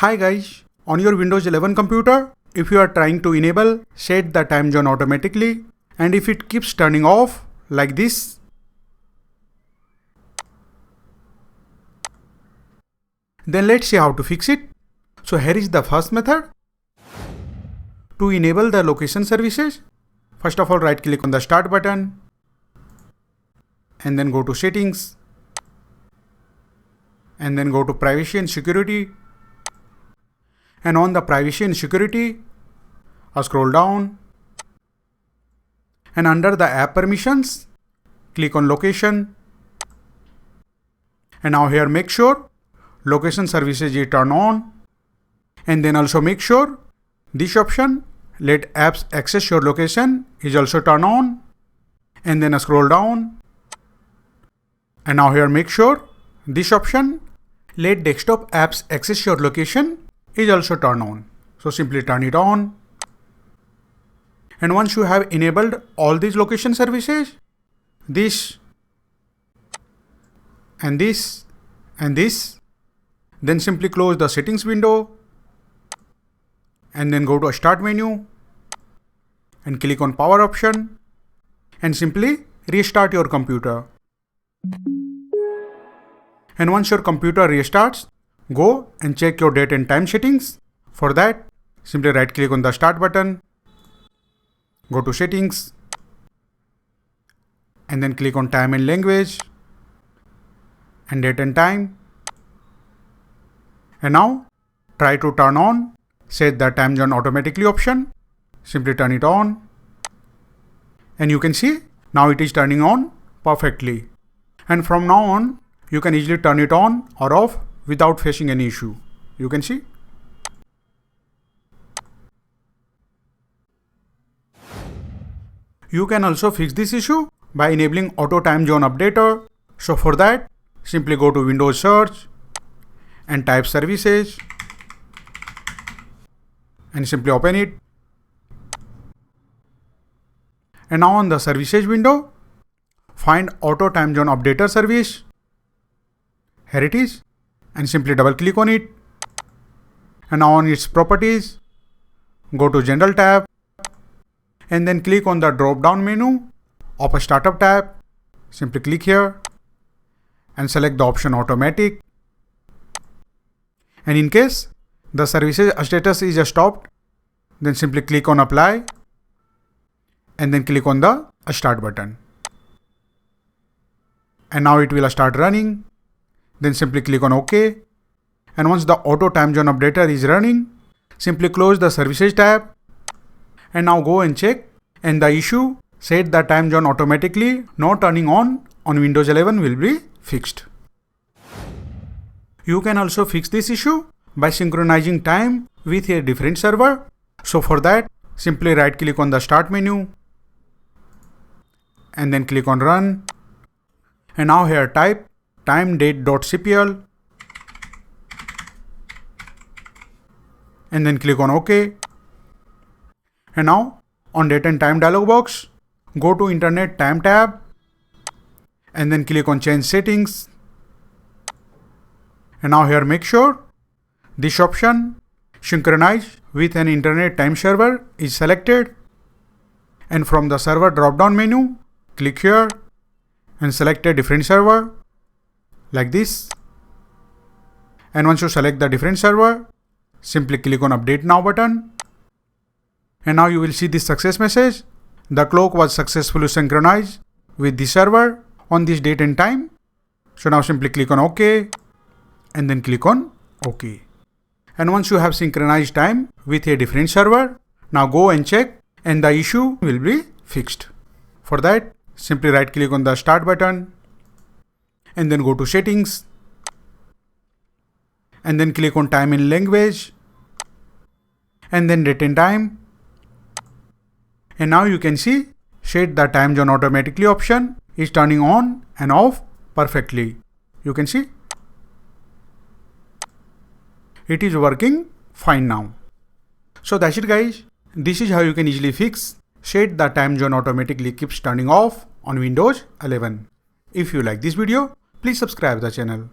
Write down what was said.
Hi guys, on your Windows 11 computer, if you are trying to enable set the time zone automatically and if it keeps turning off like this, then let's see how to fix it. So here is the first method. To enable the location services, first of all right click on the start button and then go to settings and then go to privacy and security. And on the privacy and security, scroll down and under the app permissions, click on location. And now here make sure location services is turned on and then also make sure this option let apps access your location is also turned on and then scroll down. And now here make sure this option let desktop apps access your location is also turned on. So simply turn it on. And once you have enabled all these location services, this and this and this, then simply close the settings window and then go to a start menu and click on power option and simply restart your computer. And once your computer restarts, go and check your date and time settings. For that, simply right click on the start button, go to settings and then click on time and language and date and time. And now try to turn on set the time zone automatically option. Simply turn it on and you can see now it is turning on perfectly. And from now on you can easily turn it on or off without facing any issue. You can see. You can also fix this issue by enabling auto time zone updater. So for that, simply go to Windows search and type services and simply open it. And now on the services window, find auto time zone updater service. Here it is. And simply double click on it. And now on its properties, go to General tab and then click on the drop down menu of a Startup tab. Simply click here and select the option Automatic. And in case the services status is stopped, then simply click on Apply and then click on the Start button. And now it will start running. Then simply click on OK. And once the auto time zone updater is running, simply close the services tab. And now go and check. And the issue set the time zone automatically not turning on Windows 11 will be fixed. You can also fix this issue by synchronizing time with a different server. So for that, simply right click on the start menu and then click on run. And now here type timedate.cpl and then click on OK. And now on date and time dialog box, go to Internet Time tab and then click on change settings. And now here make sure this option synchronize with an internet time server is selected. And from the server drop down menu, click here and select a different server like this. And once you select the different server, simply click on Update Now button. And now you will see this success message. The clock was successfully synchronized with the server on this date and time. So now simply click on OK and then click on OK. And once you have synchronized time with a different server, now go and check and the issue will be fixed. For that, simply right click on the Start button and then go to Settings and then click on Time and Language and then Date and Time. And now you can see set the time zone automatically option is turning on and off perfectly. You can see it is working fine now. So that's it guys. This is how you can easily fix set the time zone automatically keeps turning off on Windows 11. If you like this video, please subscribe the channel.